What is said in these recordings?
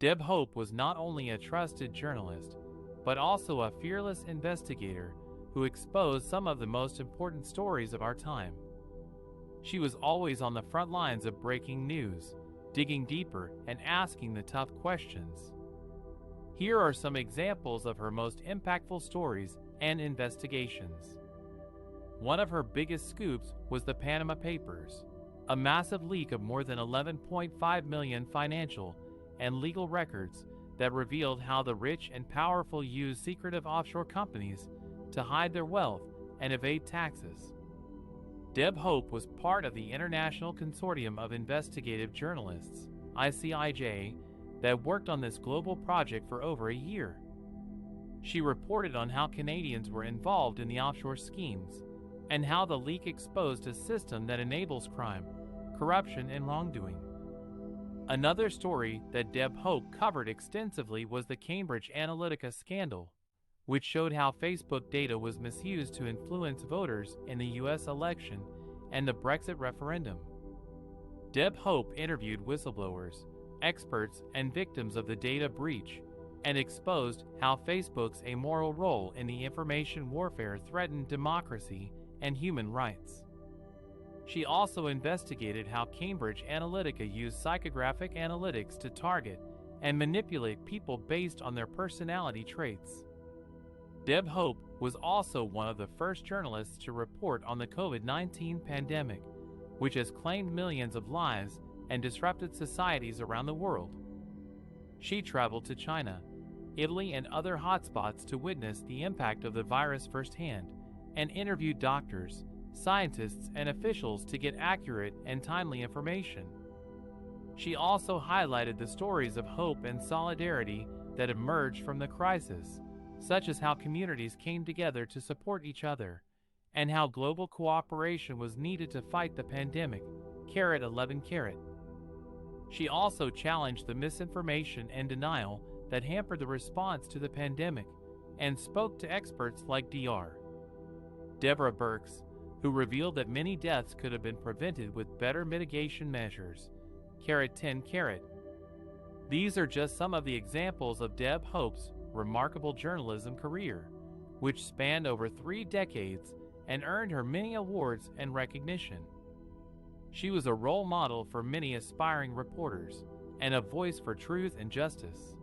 Deb Hope was not only a trusted journalist, but also a fearless investigator who exposed some of the most important stories of our time. She was always on the front lines of breaking news, digging deeper and asking the tough questions. Here are some examples of her most impactful stories and investigations. One of her biggest scoops was the Panama Papers, a massive leak of more than 11.5 million financial and legal records that revealed how the rich and powerful used secretive offshore companies to hide their wealth and evade taxes. Deb Hope was part of the International Consortium of Investigative Journalists, ICIJ, that worked on this global project for over a year. She reported on how Canadians were involved in the offshore schemes and how the leak exposed a system that enables crime, corruption, and wrongdoing. Another story that Deb Hope covered extensively was the Cambridge Analytica scandal, which showed how Facebook data was misused to influence voters in the U.S. election and the Brexit referendum. Deb Hope interviewed whistleblowers, experts, and victims of the data breach, and exposed how Facebook's amoral role in the information warfare threatened democracy and human rights. She also investigated how Cambridge Analytica used psychographic analytics to target and manipulate people based on their personality traits. Deb Hope was also one of the first journalists to report on the COVID-19 pandemic, which has claimed millions of lives and disrupted societies around the world. She traveled to China, Italy, and other hotspots to witness the impact of the virus firsthand and interviewed doctors, scientists, and officials to get accurate and timely information. She also highlighted the stories of hope and solidarity that emerged from the crisis, such as how communities came together to support each other, and how global cooperation was needed to fight the pandemic. 11 carat. She also challenged the misinformation and denial that hampered the response to the pandemic, and spoke to experts like Dr. Deborah Birx, who revealed that many deaths could have been prevented with better mitigation measures. 10 carat. These are just some of the examples of Deb Hope's remarkable journalism career, which spanned over 3 decades and earned her many awards and recognition. She was a role model for many aspiring reporters and a voice for truth and justice.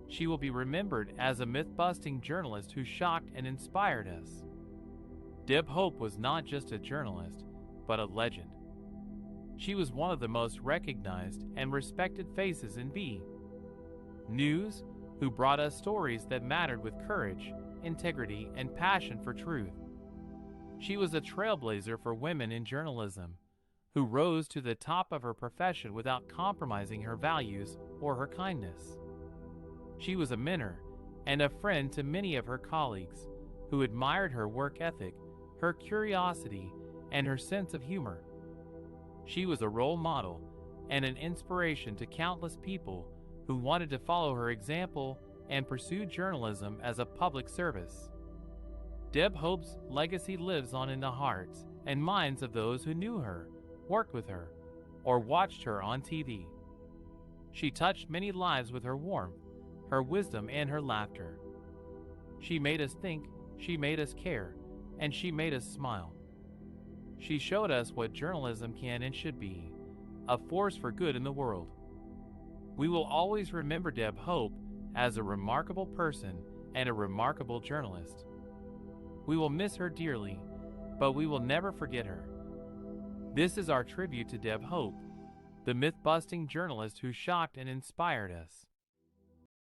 She will be remembered as a myth-busting journalist who shocked and inspired us. Deb Hope was not just a journalist, but a legend. She was one of the most recognized and respected faces in B. News, who brought us stories that mattered with courage, integrity, and passion for truth. She was a trailblazer for women in journalism, who rose to the top of her profession without compromising her values or her kindness. She was a mentor and a friend to many of her colleagues, who admired her work ethic, her curiosity, and her sense of humor. She was a role model and an inspiration to countless people who wanted to follow her example and pursue journalism as a public service. Deb Hope's legacy lives on in the hearts and minds of those who knew her, worked with her, or watched her on TV. She touched many lives with her warmth, her wisdom, and her laughter. She made us think, she made us care, and she made us smile. She showed us what journalism can and should be, a force for good in the world. We will always remember Deb Hope as a remarkable person and a remarkable journalist. We will miss her dearly, but we will never forget her. This is our tribute to Deb Hope, the myth-busting journalist who shocked and inspired us.